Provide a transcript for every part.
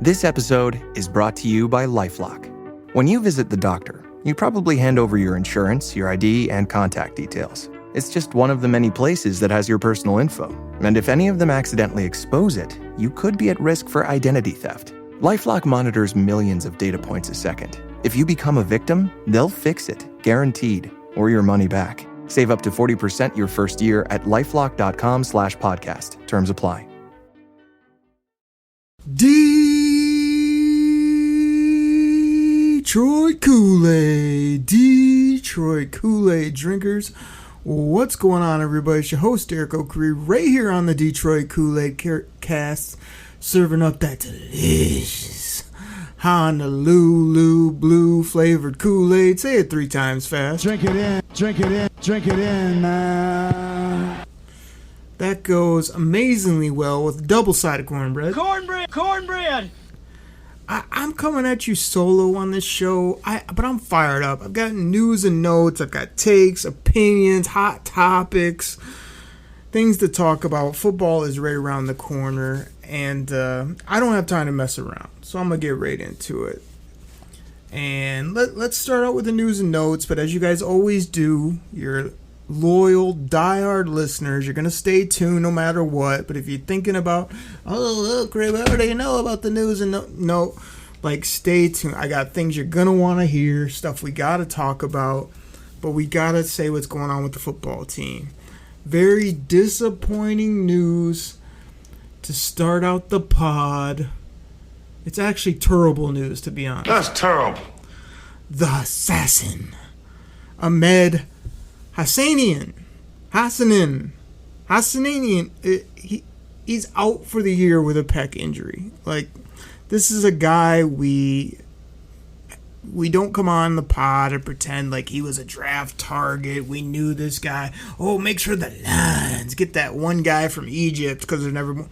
This episode is brought to you by LifeLock. When you visit the doctor, you probably hand over your insurance, your ID, and contact details. It's just one of the many places that has your personal info. And if any of them accidentally expose it, you could be at risk for identity theft. LifeLock monitors millions of data points a second. If you become a victim, they'll fix it, guaranteed, or your money back. Save up to 40% your first year at lifelock.com/podcast. Terms apply. Detroit Koolaid drinkers. What's going on, everybody? It's your host, Derek O'Cree, right here on the Detroit Koolaid Cast, serving up that delicious Honolulu blue flavored Kool-Aid. Say it 3 times fast. Drink it in, drink it in, drink it in, man. That goes amazingly well with double-sided cornbread. Cornbread! I'm coming at you solo on this show, but I'm fired up. I've got news and notes, I've got takes, opinions, hot topics, things to talk about. Football is right around the corner, and I don't have time to mess around, so I'm going to get right into it. And let's start out with the news and notes, but as you guys always do, you're loyal, diehard listeners. You're going to stay tuned no matter what. But if you're thinking about, oh, look, Ray, what do you know about the news? And no, like, stay tuned. I got things you're going to want to hear, stuff we got to talk about. But we got to say what's going on with the football team. Very disappointing news to start out the pod. It's actually terrible news, to be honest. That's terrible. The assassin, Ahmed Hassanian, he's out for the year with a pec injury. Like, this is a guy we don't come on the pod and pretend like he was a draft target. We knew this guy. Oh, make sure the Lions get that one guy from Egypt because they're never.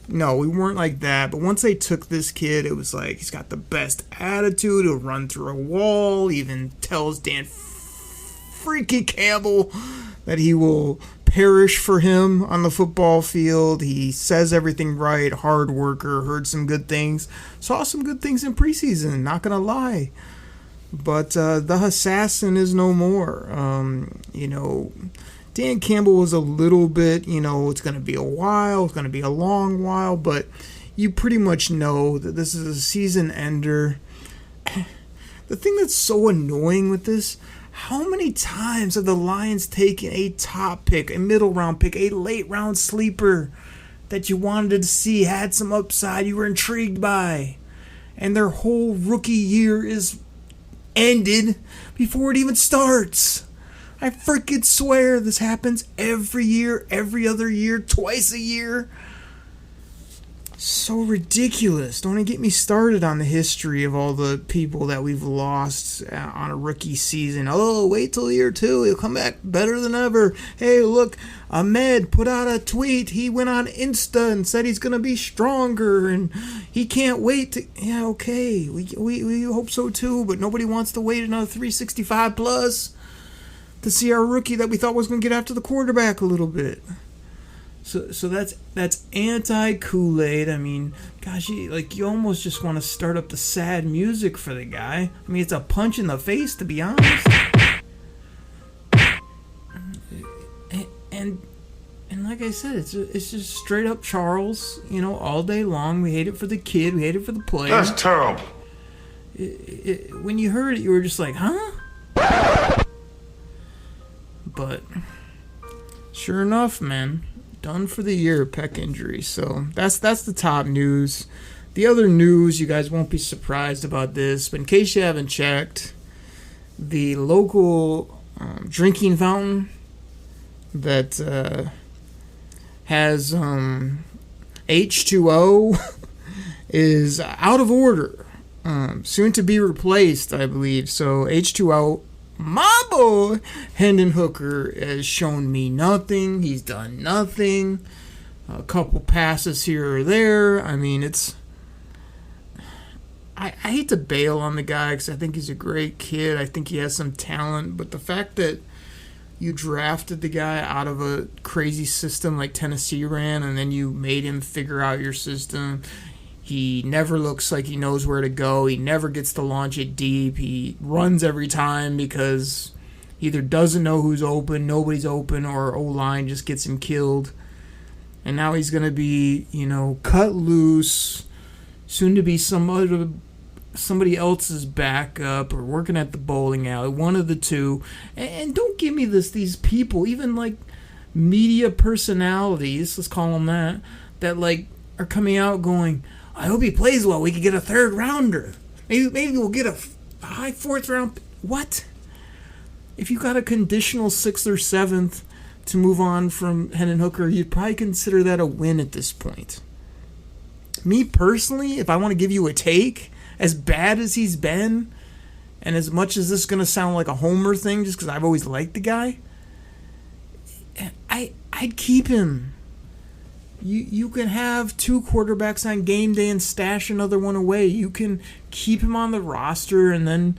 No, we weren't like that. But once they took this kid, it was like he's got the best attitude. He'll run through a wall. Even tells Dan Freaky Campbell that he will perish for him on the football field. He says everything right, hard worker, heard some good things, saw some good things in preseason, not gonna lie. But the assassin is no more. Dan Campbell was a little bit, it's gonna be a while, it's gonna be a long while, but you pretty much know that this is a season ender. The thing that's so annoying with this, how many times have the Lions taken a top pick, a middle round pick, a late round sleeper that you wanted to see, had some upside, you were intrigued by, and their whole rookie year is ended before it even starts? I freaking swear this happens every year, every other year, twice a year. So ridiculous. Don't even get me started on the history of all the people that we've lost on a rookie season. Oh, wait till year 2. He'll come back better than ever. Hey, look, Ahmed put out a tweet. He went on Insta and said he's going to be stronger and he can't wait to... Yeah, okay. We hope so too, but nobody wants to wait another 365 plus to see our rookie that we thought was going to get after the quarterback a little bit. So that's anti-Kool-Aid. I mean, gosh, you almost just want to start up the sad music for the guy. I mean, it's a punch in the face, to be honest. And like I said, it's just straight up Charles, all day long. We hate it for the kid. We hate it for the player. That's terrible. When you heard it, you were just like, huh? But sure enough, man. Done for the year, pec injury. So that's the top news. The other news, you guys won't be surprised about this, but in case you haven't checked, the local drinking fountain that has H2O is out of order. Soon to be replaced, I believe. So H2O, my boy Hendon Hooker has shown me nothing. He's done nothing. A couple passes here or there. I mean, I hate to bail on the guy because I think he's a great kid. I think he has some talent. But the fact that you drafted the guy out of a crazy system like Tennessee ran and then you made him figure out your system, He never looks like he knows where to go. He never gets to launch it deep. He runs every time because he either doesn't know who's open, nobody's open, or O-line just gets him killed. And now he's going to be, cut loose, soon to be somebody else's backup or working at the bowling alley, one of the two. And don't give me these people, even like media personalities, let's call them that like are coming out going, I hope he plays well. We could get a third rounder. Maybe we'll get a high fourth round. What? If you got a conditional 6th or 7th to move on from Hendon Hooker, you'd probably consider that a win at this point. Me personally, if I want to give you a take, as bad as he's been, and as much as this is going to sound like a homer thing just because I've always liked the guy, I'd keep him. You can have 2 quarterbacks on game day and stash another one away. You can keep him on the roster and then,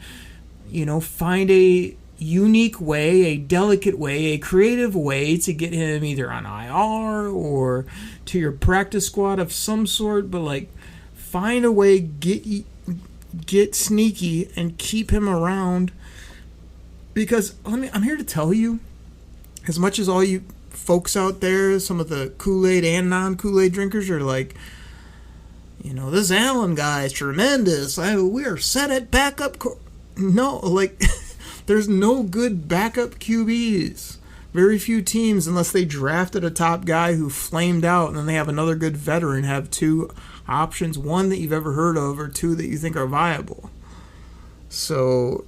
find a unique way, a delicate way, a creative way to get him either on IR or to your practice squad of some sort. But find a way, get sneaky and keep him around. Because I'm here to tell you, as much as all you folks out there, some of the Kool-Aid and non-Kool-Aid drinkers are like, this Allen guy is tremendous. We're set at backup. No, there's no good backup QBs. Very few teams, unless they drafted a top guy who flamed out, and then they have another good veteran, have 2 options, 1 that you've ever heard of or 2 that you think are viable. So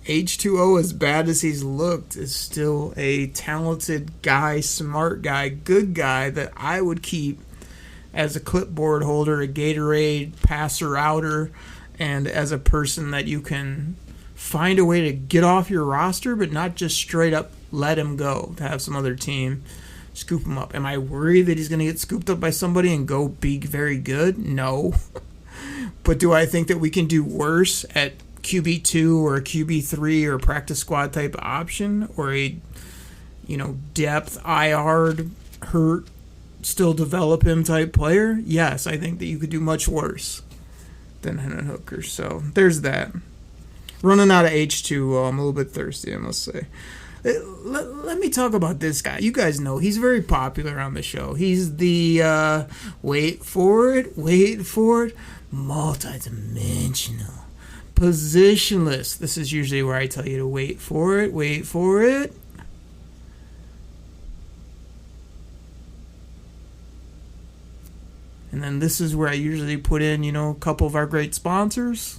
H2O, as bad as he's looked, is still a talented guy, smart guy, good guy that I would keep as a clipboard holder, a Gatorade passer outer, and as a person that you can find a way to get off your roster, but not just straight up let him go, to have some other team scoop him up. Am I worried that he's going to get scooped up by somebody and go be very good? No. But do I think that we can do worse at QB2 or a QB3 or a practice squad type option, or a depth IR hurt still develop him type player? Yes, I think that you could do much worse than Hendon Hooker. So there's that. Running out of H2O, I'm a little bit thirsty, I must say. Let me talk about this guy. You guys know he's very popular on the show. He's the wait for it, multidimensional, positionless. This is usually where I tell you to wait for it. And then this is where I usually put in, a couple of our great sponsors.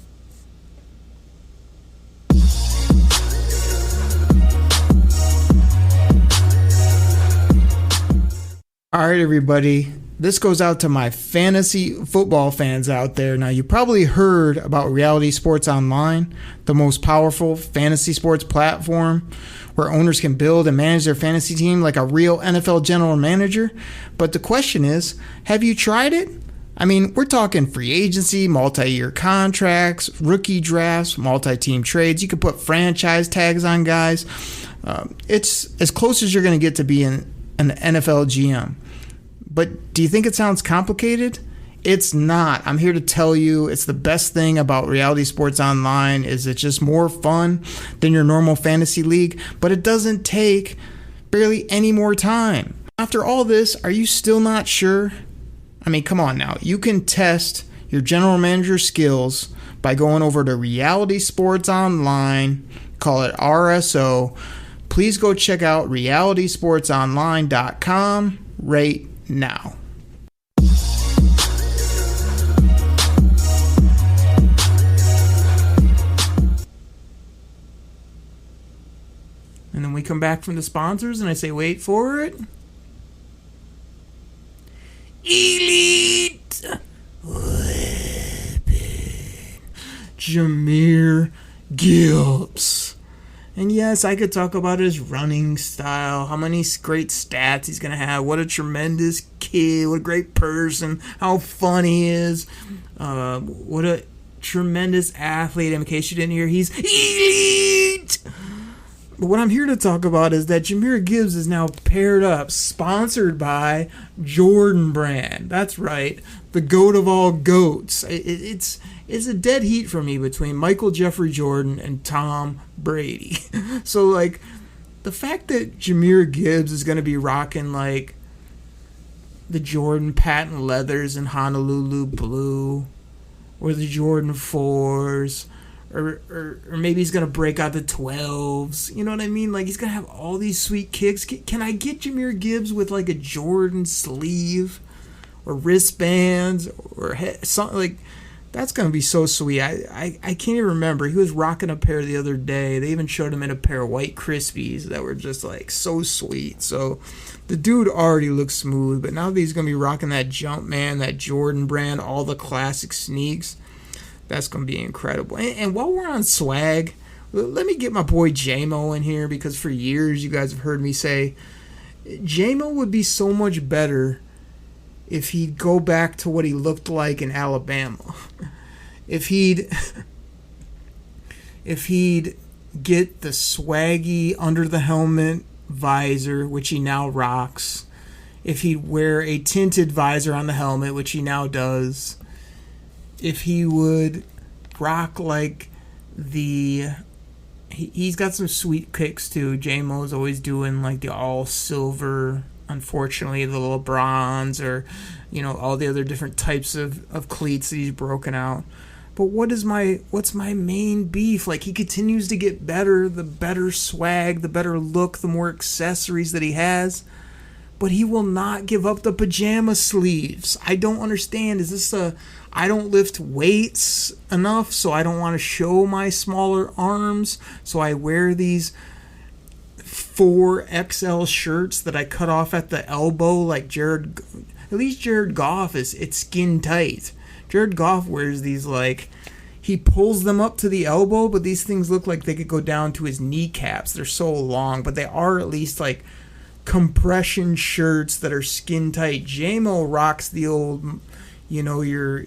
All right, everybody. This goes out to my fantasy football fans out there. Now, you probably heard about Reality Sports Online, the most powerful fantasy sports platform where owners can build and manage their fantasy team like a real NFL general manager. But the question is, have you tried it? I mean, we're talking free agency, multi-year contracts, rookie drafts, multi-team trades. You can put franchise tags on guys. It's as close as you're going to get to being an NFL GM. But do you think it sounds complicated? It's not. I'm here to tell you it's the best thing about Reality Sports Online is it's just more fun than your normal fantasy league, but it doesn't take barely any more time. After all this, are you still not sure? I mean, come on now. You can test your general manager skills by going over to Reality Sports Online, call it RSO. Please go check out realitysportsonline.com right now. And then we come back from the sponsors and I say, wait for it. Elite Weapon. Jahmyr Gibbs. And yes, I could talk about his running style, how many great stats he's going to have, what a tremendous kid, what a great person, how fun he is, what a tremendous athlete. In case you didn't hear, he's elite. But what I'm here to talk about is that Jahmyr Gibbs is now paired up, sponsored by Jordan Brand. That's right, the goat of all goats. It's a dead heat for me between Michael Jeffrey Jordan and Tom Brady. So, like, the fact that Jahmyr Gibbs is going to be rocking, like, the Jordan patent leathers in Honolulu blue, or the Jordan 4s, or maybe he's going to break out the 12s. You know what I mean? Like, he's going to have all these sweet kicks. Can I get Jahmyr Gibbs with, like, a Jordan sleeve or wristbands or something? Like, that's going to be so sweet. I can't even remember. He was rocking a pair the other day. They even showed him in a pair of White Krispies that were just, like, so sweet. So the dude already looks smooth, but now that he's going to be rocking that Jumpman, that Jordan Brand, all the classic sneaks, that's going to be incredible. And while we're on swag, let me get my boy J-Mo in here, because for years you guys have heard me say J-Mo would be so much better if he'd go back to what he looked like in Alabama. If he'd get the swaggy under the helmet visor, which he now rocks. If he'd wear a tinted visor on the helmet, which he now does. If he would rock like he's got some sweet kicks too. J-Mo's always doing like the all silver, unfortunately, the LeBrons, or, you know, all the other different types of cleats that he's broken out. But what's my main beef? Like, he continues to get better, the better swag, the better look, the more accessories that he has. But he will not give up the pajama sleeves. I don't understand. Is this I don't lift weights enough, so I don't want to show my smaller arms, so I wear these 4XL shirts that I cut off at the elbow, like Jared Goff it's skin tight. Jared Goff wears these, like, he pulls them up to the elbow, but these things look like they could go down to his kneecaps. They're so long, but they are at least like compression shirts that are skin tight. J-Mo rocks the old, you know, your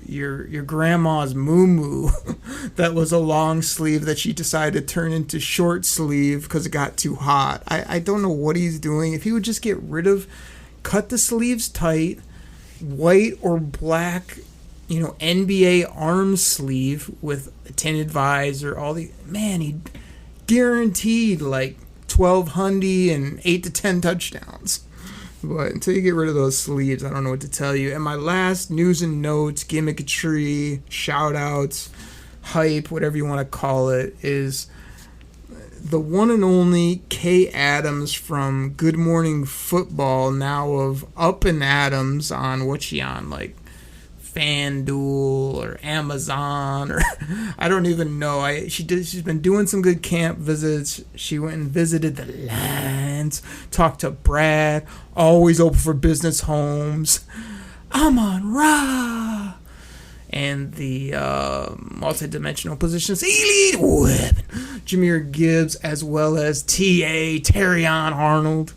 grandma's muumuu that was a long sleeve that she decided to turn into short sleeve because it got too hot. I don't know what he's doing. If he would just cut the sleeves tight, white or black, you know, NBA arm sleeve with a tinted visor, he guaranteed like 1,200 and 8 to 10 touchdowns. But until you get rid of those sleeves, I don't know what to tell you. And my last news and notes, gimmickatry, shout-outs, hype, whatever you want to call it, is the one and only Kay Adams from Good Morning Football, now of Up and Adams on, what's she on, like FanDuel or Amazon, or I don't even know. She's been doing some good camp visits. She went and visited the Lions, talked to Brad, always open for business, Holmes, Amon-Ra, and the multi-dimensional positions, elite weapon, Jahmyr Gibbs, as well as Terrion Arnold.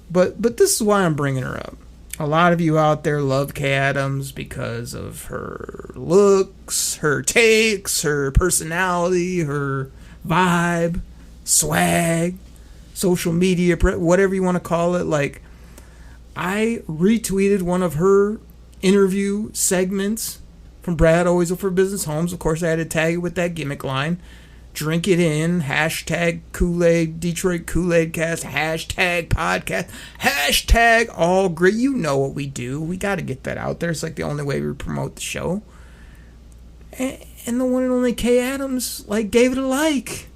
But this is why I'm bringing her up. A lot of you out there love Kay Adams because of her looks, her takes, her personality, her vibe, swag, social media, whatever you want to call it. Like, I retweeted one of her interview segments from Brad Always Up for Business Holmes. Of course, I had to tag it with that gimmick line. Drink it in, hashtag Koolaid, Detroit Koolaid Cast, hashtag podcast, hashtag all great. You know what we do. We got to get that out there. It's like the only way we promote the show. And the one and only Kay Adams, like, gave it a like.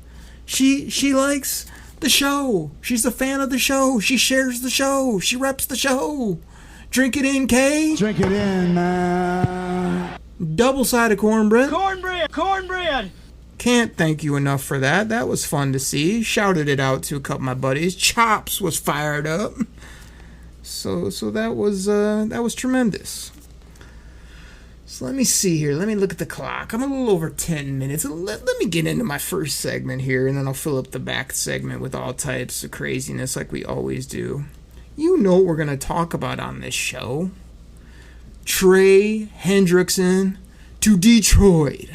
She likes the show. She's a fan of the show. She shares the show. She reps the show. Drink it in, Kay. Drink it in, man. Double-sided cornbread. Cornbread. Can't thank you enough for that. That was fun to see. Shouted it out to a couple of my buddies. Chops was fired up. So that was tremendous. So let me see here. Let me look at the clock. I'm a little over 10 minutes. Let me get into my first segment here, and then I'll fill up the back segment with all types of craziness like we always do. You know what we're going to talk about on this show. Trey Hendrickson to Detroit.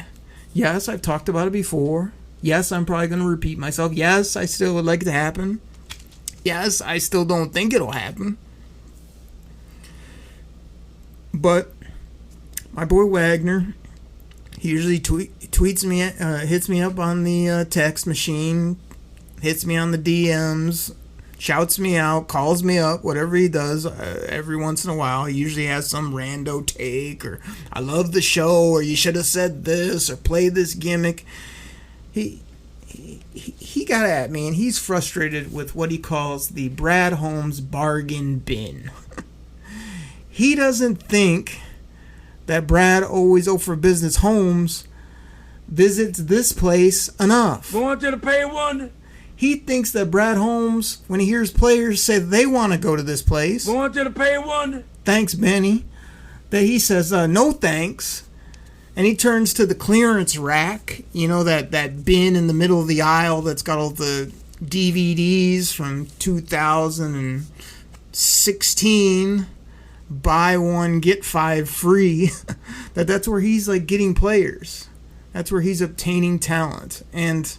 Yes, I've talked about it before. Yes, I'm probably going to repeat myself. Yes, I still would like it to happen. Yes, I still don't think it'll happen. But my boy Wagner, he usually tweets me, hits me up on the text machine, hits me on the DMs, shouts me out, calls me up, whatever he does every once in a while. He usually has some rando take, or I love the show, or you should have said this, or played this gimmick. He got at me, and he's frustrated with what he calls the Brad Holmes bargain bin. He doesn't think that Brad Always O for Business Holmes visits this place enough. Want you to pay one? He thinks that Brad Holmes, when he hears players say they want to go to this place, Want you to pay one? thanks, Benny, that he says, no thanks. And he turns to the clearance rack, you know, that bin in the middle of the aisle that's got all the DVDs from 2016, buy one, get 5 free. That's where he's like getting players. That's where he's obtaining talent. And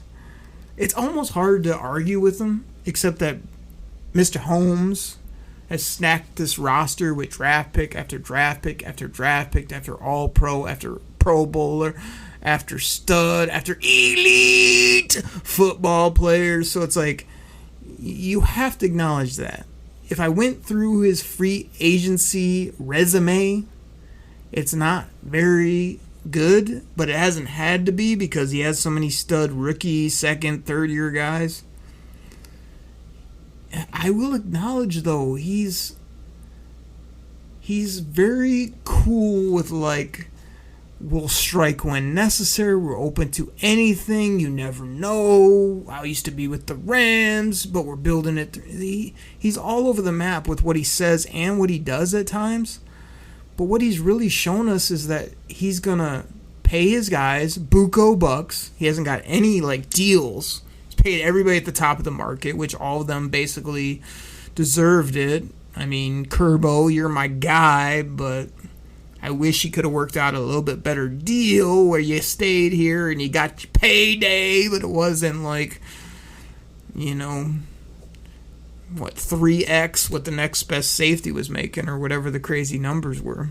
it's almost hard to argue with him, except that Mr. Holmes has stacked this roster with draft pick after draft pick after draft pick after all-pro after Pro Bowler after stud after elite football players. So it's like, you have to acknowledge that. If I went through his free agency resume, it's not very good, but it hasn't had to be because he has so many stud rookie, second, third year guys. I will acknowledge, though, he's very cool with, like, we'll strike when necessary, we're open to anything, you never know. I used to be with the Rams, but we're building it. He's all over the map with what he says and what he does at times. But what he's really shown us is that he's going to pay his guys buco bucks. He hasn't got any, like, deals. He's paid everybody at the top of the market, which all of them basically deserved it. I mean, Kerbo, you're my guy, but I wish he could have worked out a little bit better deal where you stayed here and you got your payday, but it wasn't like, you know, 3x what the next best safety was making or whatever the crazy numbers were.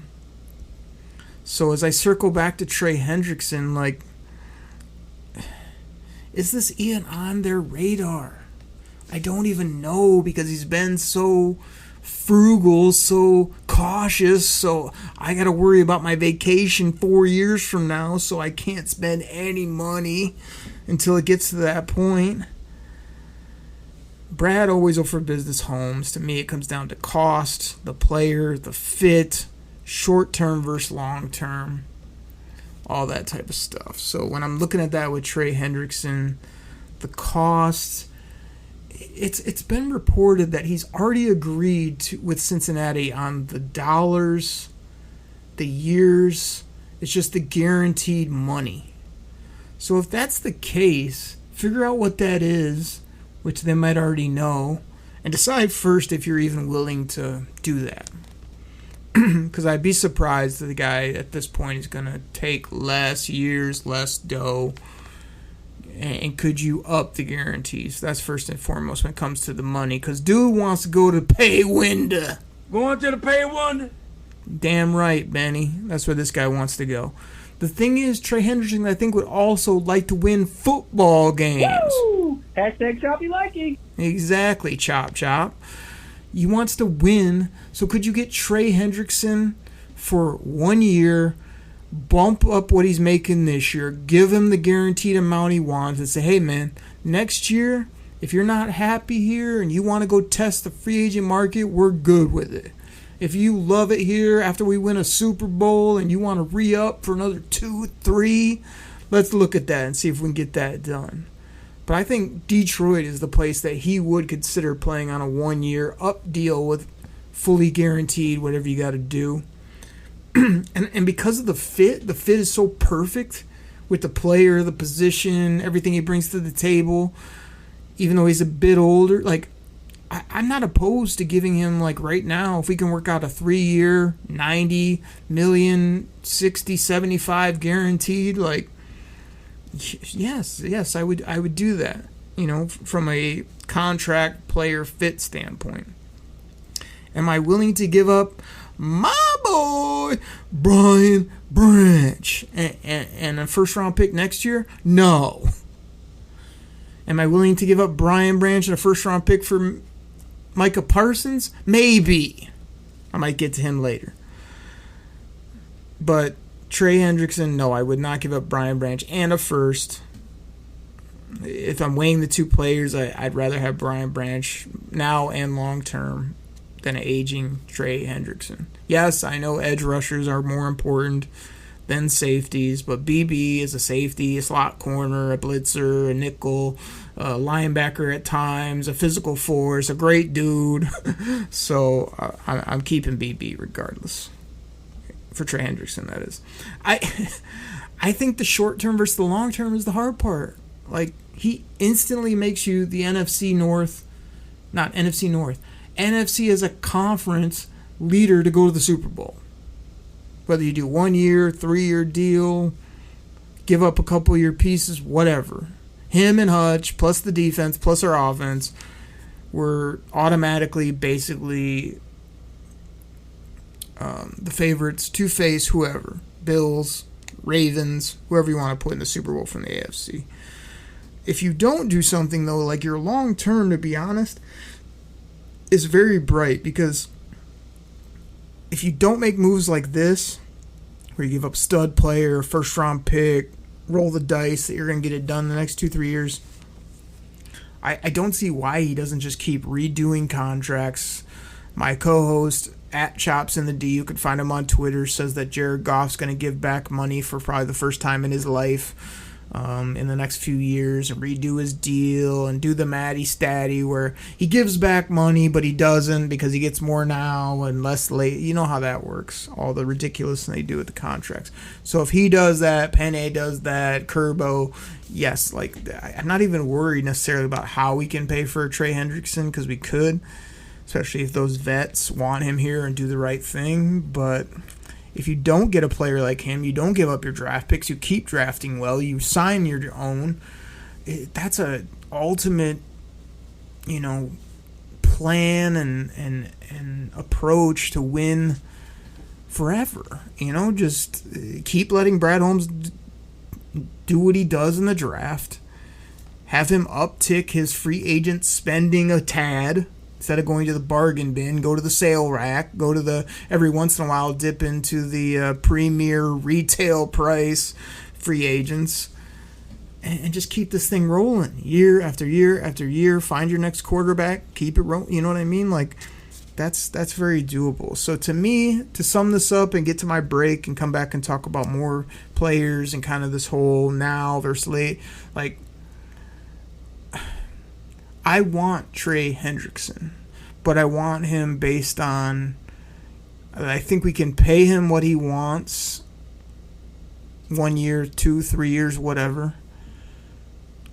So as I circle back to Trey Hendrickson, like, is this even on their radar? I don't even know, because he's been so frugal, so cautious, so I gotta worry about my vacation 4 years from now, so I can't spend any money until it gets to that point. Brad Always O for Business Holmes, to me it comes down to cost, the player, the fit, short-term versus long-term, all that type of stuff. So when I'm looking at that with Trey Hendrickson, the cost, it's been reported that he's already agreed with Cincinnati on the dollars, the years. It's just the guaranteed money. So if that's the case, figure out what that is, which they might already know, and decide first if you're even willing to do that. Because I'd be surprised that the guy at this point is going to take less years, less dough. And could you up the guarantees? That's first and foremost when it comes to the money. Because dude wants to go to pay window. Want you to pay one? Damn right, Benny. That's where this guy wants to go. The thing is, Trey Hendrickson, I think, would also like to win football games. Woo! Hashtag choppy liking. Exactly, chop chop. He wants to win. So could you get Trey Hendrickson for 1 year, bump up what he's making this year, give him the guaranteed amount he wants, and say, hey, man, next year, if you're not happy here and you want to go test the free agent market, we're good with it. If you love it here after we win a Super Bowl and you want to re-up for another 2, 3, let's look at that and see if we can get that done. But I think Detroit is the place that he would consider playing on a 1-year up deal with fully guaranteed whatever you got to do. and because of the fit is so perfect with the player, the position, everything he brings to the table, even though he's a bit older. Like, I'm not opposed to giving him, like, right now, if we can work out a 3-year, $90 million, 60, 75 guaranteed, like, Yes, I would do that. From a contract player fit standpoint. Am I willing to give up my boy Brian Branch and a first round pick next year? No. Am I willing to give up Brian Branch and a first round pick for Micah Parsons? Maybe. I might get to him later. But Trey Hendrickson, no, I would not give up Brian Branch and a first. If I'm weighing the two players, I'd rather have Brian Branch now and long term than an aging Trey Hendrickson. Yes, I know edge rushers are more important than safeties, but BB is a safety, a slot corner, a blitzer, a nickel, a linebacker at times, a physical force, a great dude. So I'm keeping BB regardless. For Trey Hendrickson, that is. I think the short term versus the long term is the hard part. Like, he instantly makes you the NFC as a conference leader to go to the Super Bowl. Whether you do 1 year, 3-year deal, give up a couple of your pieces, whatever. Him and Hutch, plus the defense, plus our offense, were automatically basically the favorites to face whoever. Bills, Ravens, whoever you want to put in the Super Bowl from the AFC. If you don't do something, though, like your long term, to be honest, is very bright, because if you don't make moves like this, where you give up stud player, first round pick, roll the dice that you're going to get it done in the next 2-3 years, I don't see why he doesn't just keep redoing contracts. My co-host at Chops in the D, you can find him on Twitter, says that Jared Goff's going to give back money for probably the first time in his life in the next few years, and redo his deal and do the Matty Statty where he gives back money but he doesn't because he gets more now and less late. You know how that works, all the ridiculous they do with the contracts. So if he does that, Penne does that, Kerbo, yes, like, I'm not even worried necessarily about how we can pay for Trey Hendrickson, because we could, especially if those vets want him here and do the right thing. But if you don't get a player like him, you don't give up your draft picks, you keep drafting well, you sign your own, that's a ultimate, plan and approach to win forever. Just keep letting Brad Holmes do what he does in the draft. Have him uptick his free agent spending a tad. Instead of going to the bargain bin, go to the sale rack, go to the, every once in a while, dip into the premier retail price free agents, and just keep this thing rolling year after year after year. Find your next quarterback, keep it rolling. You know what I mean? Like, that's very doable. So to me, to sum this up and get to my break and come back and talk about more players and kind of this whole now versus late, like, I want Trey Hendrickson, but I want him based on, I think we can pay him what he wants, 1 year, 2, 3 years, whatever.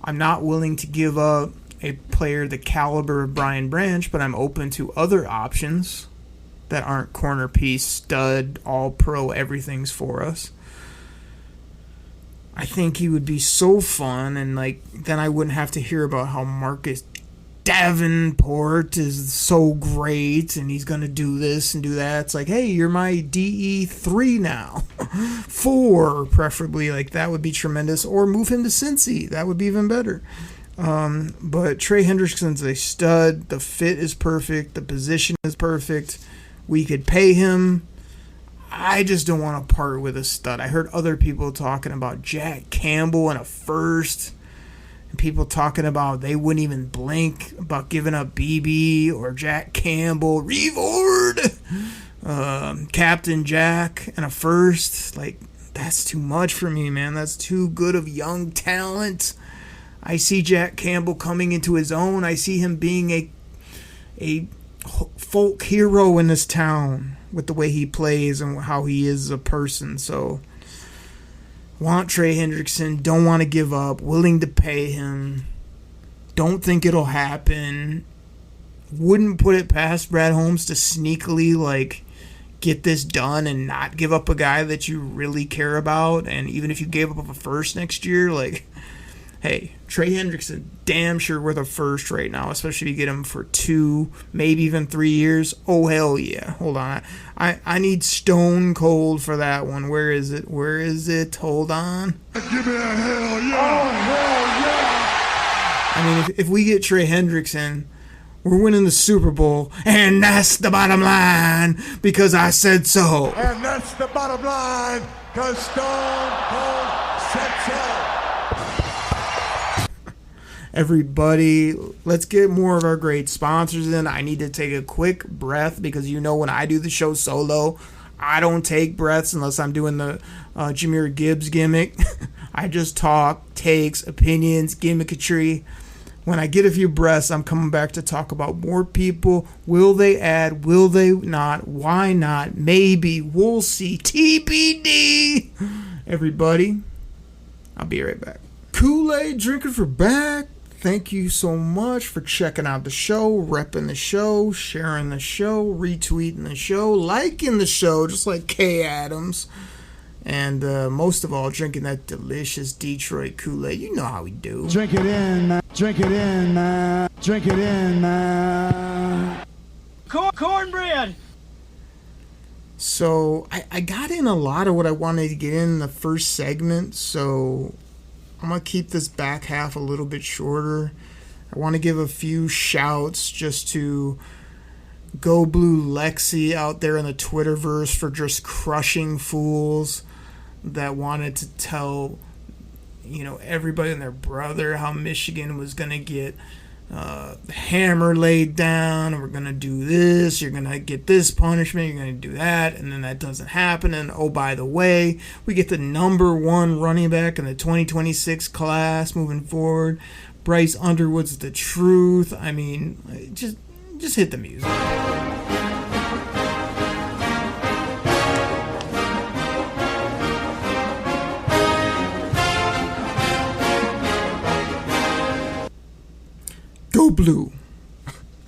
I'm not willing to give up a player the caliber of Brian Branch, but I'm open to other options that aren't corner piece, stud, all pro, everything's for us. I think he would be so fun, and then I wouldn't have to hear about how Marcus Davenport is so great and he's going to do this and do that. It's like, hey, you're my DE3 now. 4, preferably. Like, that would be tremendous. Or move him to Cincy. That would be even better. But Trey Hendrickson's a stud. The fit is perfect. The position is perfect. We could pay him. I just don't want to part with a stud. I heard other people talking about Jack Campbell and a first. People talking about they wouldn't even blink about giving up BB or Jack Campbell, Revord, Captain Jack, and a first. Like, that's too much for me, man. That's too good of young talent. I see Jack Campbell coming into his own. I see him being a folk hero in this town with the way he plays and how he is as a person. So, want Trey Hendrickson, don't want to give up, willing to pay him, don't think it'll happen, wouldn't put it past Brad Holmes to sneakily, get this done and not give up a guy that you really care about. And even if you gave up a first next year, like, hey, Trey Hendrickson, damn sure worth a first right now, especially if you get him for 2, maybe even 3 years. Oh, hell yeah. Hold on. I need stone cold for that one. Where is it? Where is it? Hold on. Give me a hell yeah. Oh, hell yeah. I mean, if we get Trey Hendrickson, we're winning the Super Bowl, and that's the bottom line, because I said so. And that's the bottom line, because Stone Cold said so. Everybody, let's get more of our great sponsors in. I need to take a quick breath because you know when I do the show solo, I don't take breaths unless I'm doing the Jameer Gibbs gimmick. I just talk, takes, opinions, gimmickry. When I get a few breaths, I'm coming back to talk about more people. Will they add? Will they not? Why not? Maybe. We'll see. TBD. Everybody, I'll be right back. Kool-Aid drinking for back. Thank you so much for checking out the show, repping the show, sharing the show, retweeting the show, liking the show, just like Kay Adams. And most of all, drinking that delicious Detroit Kool-Aid. You know how we do. Drink it in, man. Drink it in, man. Drink it in, man. Cornbread! So I got in a lot of what I wanted to get in the first segment, so I'm going to keep this back half a little bit shorter. I want to give a few shouts just to Go Blue Lexi out there in the Twitterverse for just crushing fools that wanted to tell, everybody and their brother how Michigan was going to get the hammer laid down, and we're going to do this, you're going to get this punishment, you're going to do that, and then that doesn't happen, and oh, by the way, we get the number 1 running back in the 2026 class moving forward. Bryce Underwood's the truth. I mean, just hit the music. Go Blue.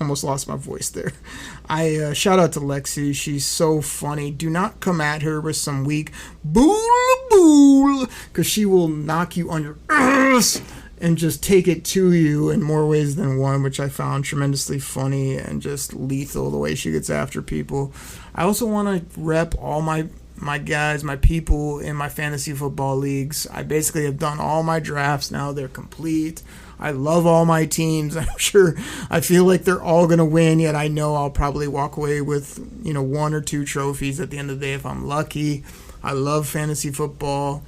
Almost lost my voice there. I shout out to Lexi. She's so funny. Do not come at her with some weak bool, because she will knock you on your ass and just take it to you in more ways than one, which I found tremendously funny and just lethal the way she gets after people. I also want to rep all my guys, my people in my fantasy football leagues. I basically have done all my drafts now. They're complete. I love all my teams. I'm sure I feel like they're all going to win, yet I know I'll probably walk away with, 1 or 2 trophies at the end of the day if I'm lucky. I love fantasy football.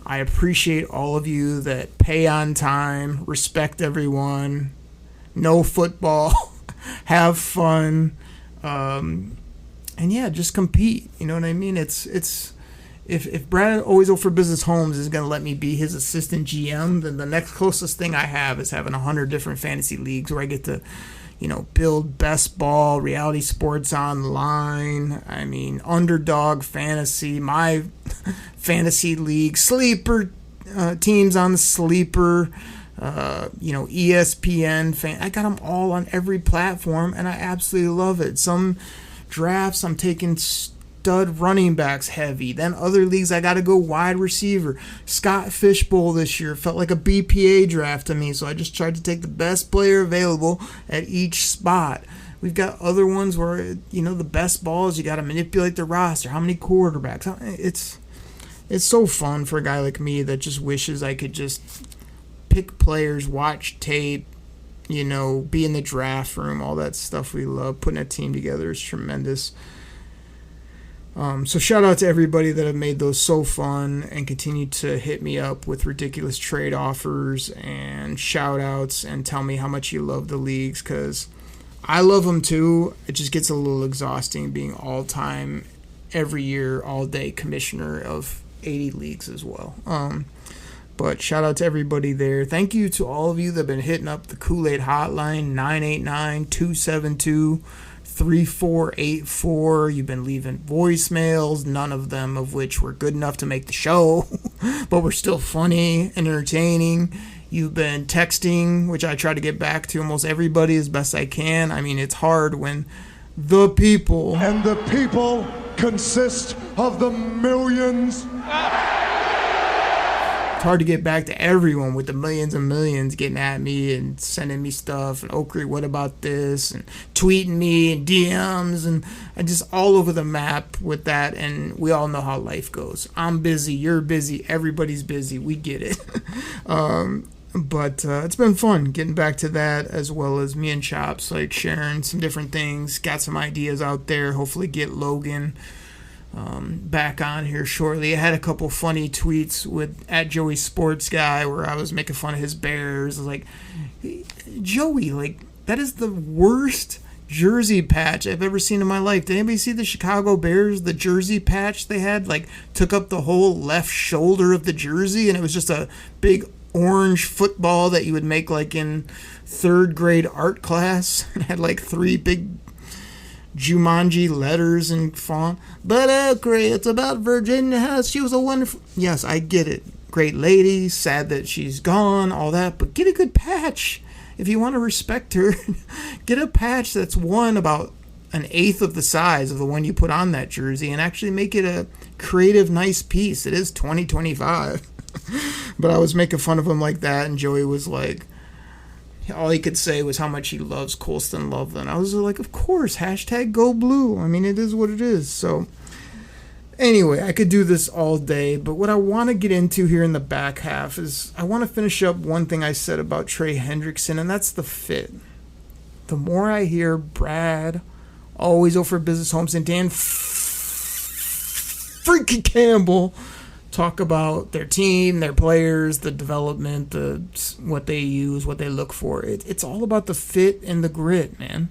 I appreciate all of you that pay on time, respect everyone, know football, have fun, and yeah, just compete. You know what I mean? It's if Brad Always Over Business Holmes is going to let me be his assistant GM, then the next closest thing I have is having 100 different fantasy leagues where I get to, build best ball, reality sports online. I mean, underdog fantasy, my fantasy league, sleeper teams on the sleeper, ESPN I got them all on every platform, and I absolutely love it. Some drafts I'm taking stud running backs heavy. Then other leagues I got to go wide receiver. Scott Fishbowl this year felt like a BPA draft to me, so I just tried to take the best player available at each spot. We've got other ones where, the best balls, you got to manipulate the roster. How many quarterbacks? It's so fun for a guy like me that just wishes I could just pick players, watch tape, be in the draft room, all that stuff we love. Putting a team together is tremendous. So shout out to everybody that have made those so fun and continue to hit me up with ridiculous trade offers and shout outs and tell me how much you love the leagues, because I love them too. It just gets a little exhausting being all-time, every year, all-day commissioner of 80 leagues as well. But shout out to everybody there. Thank you to all of you that have been hitting up the Kool-Aid hotline, 989-272-3484. You've been leaving voicemails, none of them of which were good enough to make the show, but were still funny and entertaining. You've been texting, which I try to get back to almost everybody as best I can. I mean, it's hard when the people and the people consist of the millions. It's hard to get back to everyone with the millions and millions getting at me and sending me stuff and Oakley, what about this, and tweeting me and DMs and just all over the map with that. And we all know how life goes. I'm busy, you're busy, everybody's busy, we get it. But it's been fun getting back to that, as well as me and Chops like sharing some different things, got some ideas out there, hopefully get Logan back on here shortly. I had a couple funny tweets with at Joey Sports Guy where I was making fun of his Bears. I was like, Joey, like, that is the worst jersey patch I've ever seen in my life. Did anybody see the Chicago Bears, the jersey patch they had? Like, took up the whole left shoulder of the jersey, and it was just a big orange football that you would make like in third grade art class. It had like 3 big Jumanji letters and font. But okay, it's about Virginia House. She was a wonderful... Yes, I get it. Great lady, sad that she's gone, all that. But get a good patch. If you want to respect her, get a patch that's about an eighth of the size of the one you put on that jersey and actually make it a creative, nice piece. It is 2025. But I was making fun of him like that, and Joey was like... all he could say was how much he loves Colston Loveland. I was like, of course, hashtag go blue. I mean, it is what it is. So anyway, I could do this all day, but what I want to get into here in the back half is I want to finish up one thing I said about Trey Hendrickson, and that's the fit. The more I hear Brad, always over Business Holmes, and Dan freaking Campbell talk about their team, their players, the development, what they use, what they look for. It's all about the fit and the grit, man.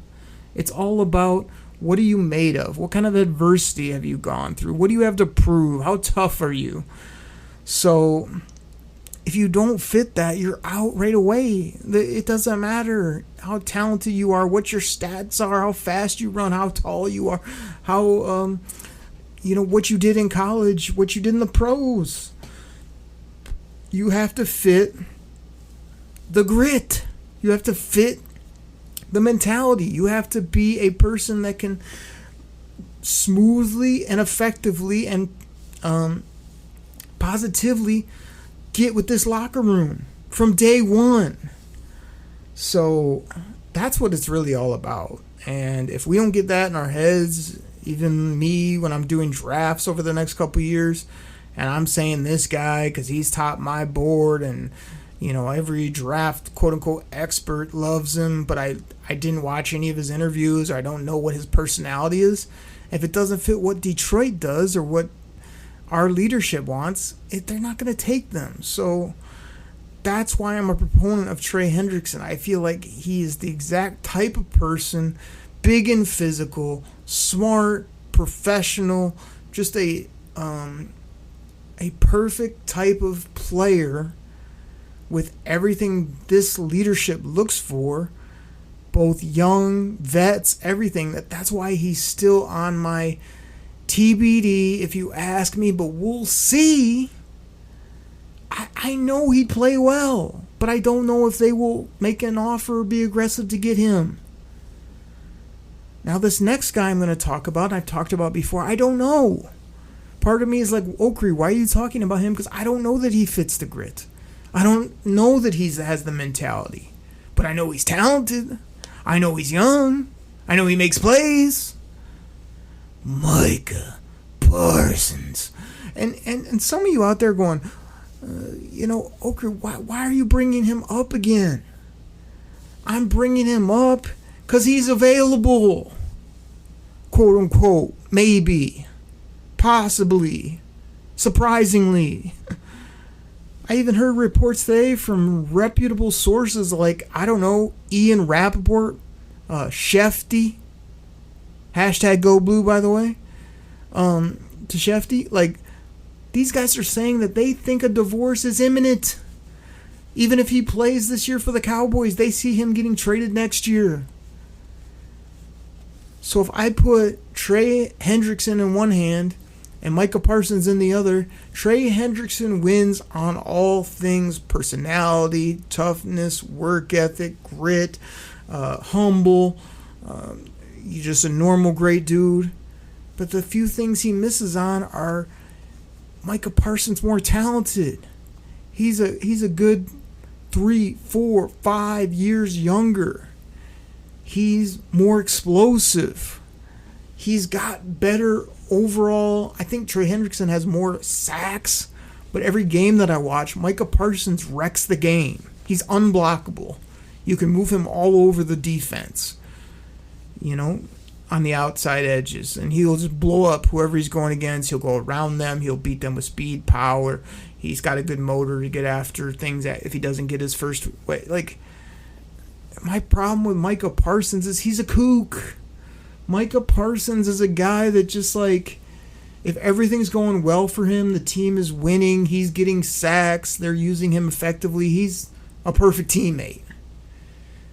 It's all about what are you made of? What kind of adversity have you gone through? What do you have to prove? How tough are you? So if you don't fit that, you're out right away. It doesn't matter how talented you are, what your stats are, how fast you run, how tall you are, how... what you did in college, what you did in the pros. You have to fit the grit. You have to fit the mentality. You have to be a person that can smoothly and effectively and positively get with this locker room from day one. So that's what it's really all about. And if we don't get that in our heads... Even me, when I'm doing drafts over the next couple years, and I'm saying this guy because he's topped my board, and every draft quote-unquote expert loves him, but I didn't watch any of his interviews, or I don't know what his personality is. If it doesn't fit what Detroit does or what our leadership wants, they're not going to take them. So that's why I'm a proponent of Trey Hendrickson. I feel like he is the exact type of person, big and physical, smart, professional, just a perfect type of player with everything this leadership looks for, both young, vets, everything. That's why he's still on my TBD, if you ask me, but we'll see. I know he'd play well, but I don't know if they will make an offer or be aggressive to get him. Now, this next guy I'm going to talk about, I've talked about before, I don't know. Part of me is like, Oakley, why are you talking about him? Because I don't know that he fits the grit. I don't know that he has the mentality. But I know he's talented. I know he's young. I know he makes plays. Micah Parsons. And some of you out there going, Oakley, why are you bringing him up again? I'm bringing him up because he's available. Quote unquote, maybe, possibly, surprisingly. I even heard reports today from reputable sources like, I don't know, Ian Rappaport, Shefty, hashtag go blue, by the way, to Shefty. Like, these guys are saying that they think a divorce is imminent. Even if he plays this year for the Cowboys, they see him getting traded next year. So if I put Trey Hendrickson in one hand and Micah Parsons in the other, Trey Hendrickson wins on all things personality, toughness, work ethic, grit, humble. You're just a normal, great dude. But the few things he misses on are Micah Parsons more talented. He's a good 3, 4, 5 years younger. He's more explosive. He's got better overall. I think Trey Hendrickson has more sacks, but every game that I watch, Micah Parsons wrecks the game. He's unblockable. You can move him all over the defense, on the outside edges, and he'll just blow up whoever he's going against. He'll go around them. He'll beat them with speed, power. He's got a good motor to get after things if he doesn't get his first way. Like, my problem with Micah Parsons is he's a kook. Micah Parsons is a guy that just, like, if everything's going well for him, the team is winning, he's getting sacks, they're using him effectively, he's a perfect teammate.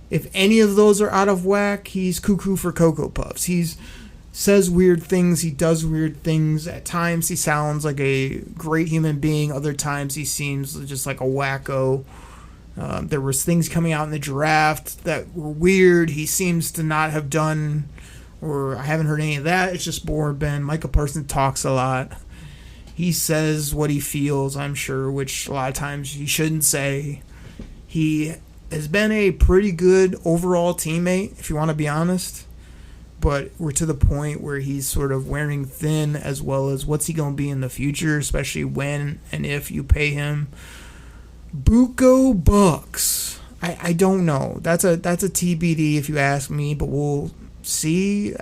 If any of those are out of whack, he's cuckoo for Cocoa Puffs. He says weird things. He does weird things. At times, he sounds like a great human being. Other times, he seems just like a wacko. There was things coming out in the draft that were weird. He seems to not have done, or I haven't heard any of that. It's just bored, Ben. Micah Parsons talks a lot. He says what he feels, I'm sure, which a lot of times he shouldn't say. He has been a pretty good overall teammate, if you want to be honest. But we're to the point where he's sort of wearing thin, as well as what's he going to be in the future, especially when and if you pay him buco bucks. I don't know. That's a TBD if you ask me, but we'll see.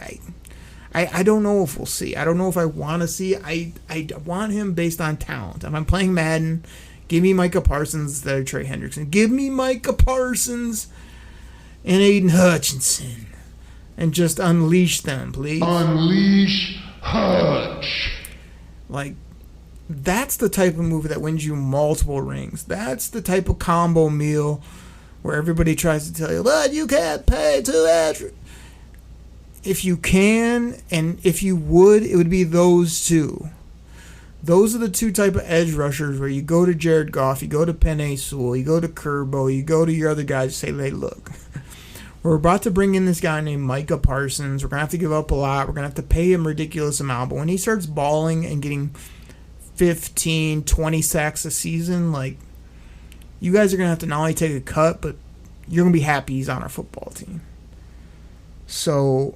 I don't know if we'll see. I don't know if I want to see. I want him based on talent. If I'm playing Madden, give me Micah Parsons instead of Trey Hendrickson. Give me Micah Parsons and Aiden Hutchinson. And just unleash them, please. Unleash Hutch. Like, that's the type of movie that wins you multiple rings. That's the type of combo meal where everybody tries to tell you, but you can't pay too extra. If you can, and if you would, it would be those two. Those are the two type of edge rushers where you go to Jared Goff, you go to Penei Sewell, you go to Kerbo, you go to your other guys and say, hey, look, we're about to bring in this guy named Micah Parsons. We're going to have to give up a lot. We're going to have to pay him a ridiculous amount. But when he starts balling and getting 15, 20 sacks a season, like, you guys are going to have to not only take a cut, but you're going to be happy he's on our football team. So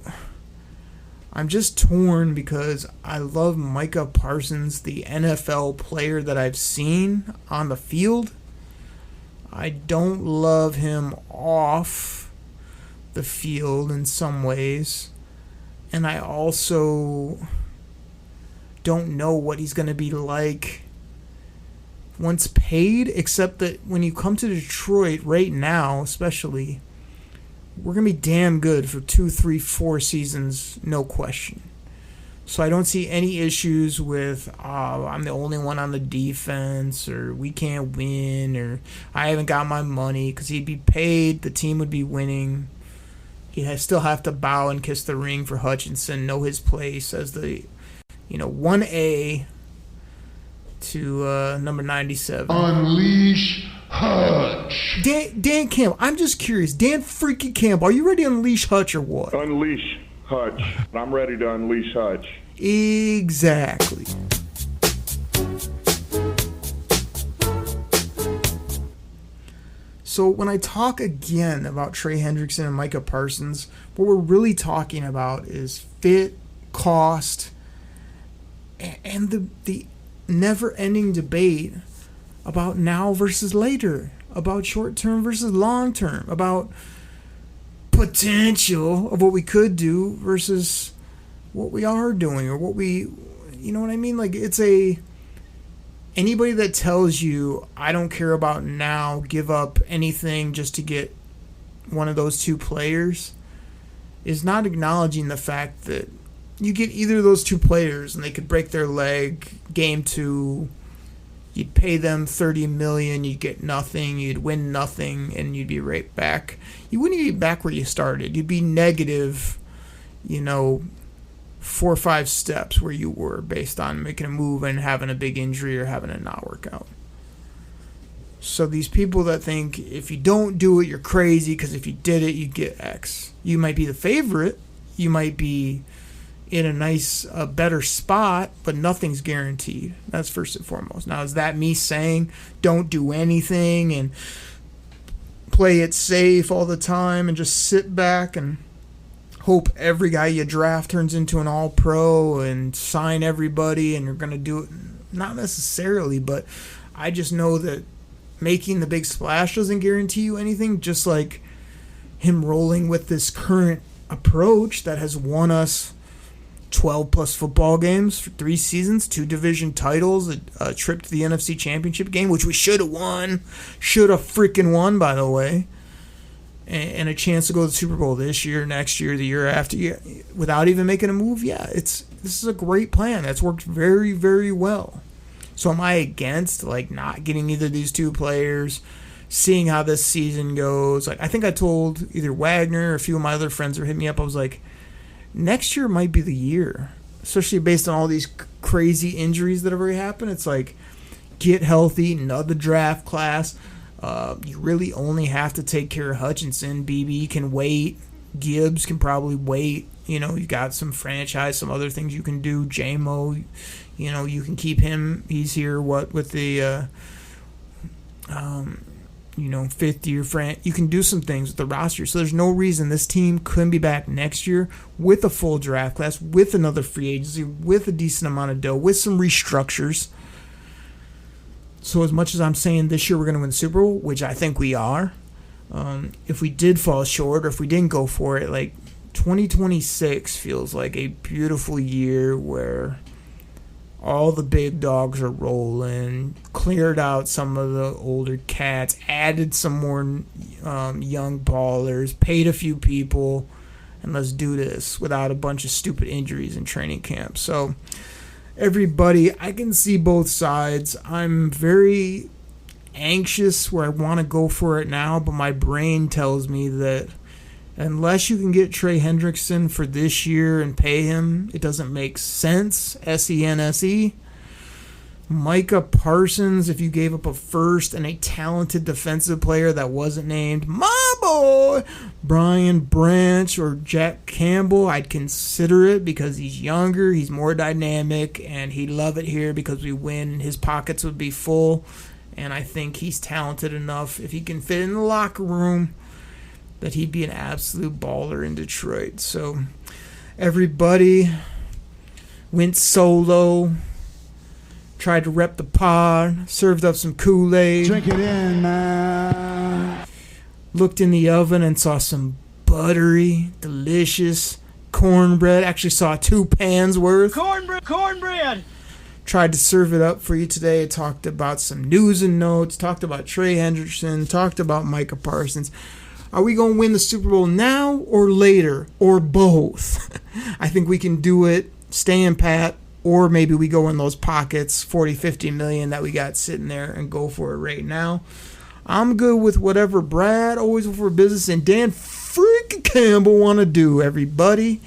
I'm just torn because I love Micah Parsons, the NFL player that I've seen on the field. I don't love him off the field in some ways. And I also don't know what he's going to be like once paid, except that when you come to Detroit right now, especially, we're going to be damn good for 2, 3, 4 seasons, no question. So I don't see any issues with I'm the only one on the defense, or we can't win, or I haven't got my money, because he'd be paid, the team would be winning. He'd still have to bow and kiss the ring for Hutchinson, know his place as the 1A to number 97. Unleash Hutch. Dan Campbell, I'm just curious. Dan freaking Campbell, are you ready to unleash Hutch or what? Unleash Hutch. I'm ready to unleash Hutch. Exactly. So when I talk again about Trey Hendrickson and Micah Parsons, what we're really talking about is fit, cost, and the never-ending debate about now versus later, about short-term versus long-term, about potential of what we could do versus what we are doing, or what we, you know what I mean? Like, it's anybody that tells you, I don't care about now, give up anything just to get one of those two players, is not acknowledging the fact that you get either of those two players and they could break their leg game 2, you'd pay them $30 million, you'd get nothing, you'd win nothing, and you'd be right back. You wouldn't even be back where you started. You'd be negative, 4 or 5 steps where you were based on making a move and having a big injury or having it not work out. So these people that think if you don't do it, you're crazy, because if you did it, you'd get X. You might be the favorite. You might be, in a nice, better spot, but nothing's guaranteed. That's first and foremost. Now, is that me saying don't do anything and play it safe all the time and just sit back and hope every guy you draft turns into an all-pro and sign everybody and you're going to do it? Not necessarily, but I just know that making the big splash doesn't guarantee you anything, just like him rolling with this current approach that has won us 12 plus football games for 3 seasons, 2 division titles, a trip to the NFC Championship game, which we should have won. Should have freaking won, by the way. And a chance to go to the Super Bowl this year, next year, the year after, without even making a move. Yeah, this is a great plan. That's worked very, very well. So am I against like not getting either of these 2 players, seeing how this season goes? Like, I think I told either Wagner or a few of my other friends who hit me up, I was like, next year might be the year, especially based on all these crazy injuries that have already happened. It's like, get healthy, another draft class. You really only have to take care of Hutchinson. BB can wait. Gibbs can probably wait. You know, you got some franchise, some other things you can do. JMO, you know, you can keep him. He's here, with the, 5th year you can do some things with the roster. So there's no reason this team couldn't be back next year with a full draft class, with another free agency, with a decent amount of dough, with some restructures. So as much as I'm saying this year we're going to win the Super Bowl, which I think we are, if we did fall short or if we didn't go for it, like 2026 feels like a beautiful year where all the big dogs are rolling, cleared out some of the older cats, added some more young ballers, paid a few people, and let's do this without a bunch of stupid injuries in training camp. So everybody, I can see both sides. I'm very anxious where I want to go for it now, but my brain tells me that unless you can get Trey Hendrickson for this year and pay him, it doesn't make sense. SENSE. Micah Parsons, if you gave up a first and a talented defensive player that wasn't named my boy Brian Branch or Jack Campbell, I'd consider it because he's younger, he's more dynamic, and he'd love it here because we win and his pockets would be full. And I think he's talented enough, if he can fit in the locker room, that he'd be an absolute baller in Detroit. So everybody went solo, tried to rep the pod, served up some Kool-Aid. Drink it in, man. Looked in the oven and saw some buttery, delicious cornbread. Actually saw 2 pans worth. Cornbread. Tried to serve it up for you today. Talked about some news and notes. Talked about Trey Hendrickson. Talked about Micah Parsons. Are we going to win the Super Bowl now or later or both? I think we can do it, staying pat, or maybe we go in those pockets, 40, 50 million that we got sitting there and go for it right now. I'm good with whatever Brad, always for business, and Dan freaking Campbell want to do, everybody.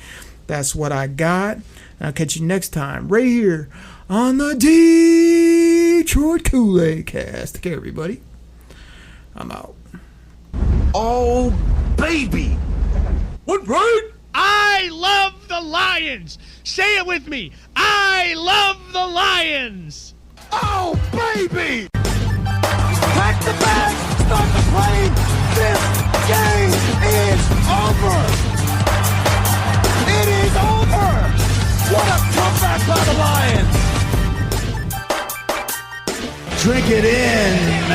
That's what I got. And I'll catch you next time right here on the Detroit Koolaid Cast. Take care, everybody. I'm out. Oh, baby. What, right? I love the Lions. Say it with me. I love the Lions. Oh, baby. Pack the bag. Start the plane. This game is over. It is over. What a comeback by the Lions. Drink it in.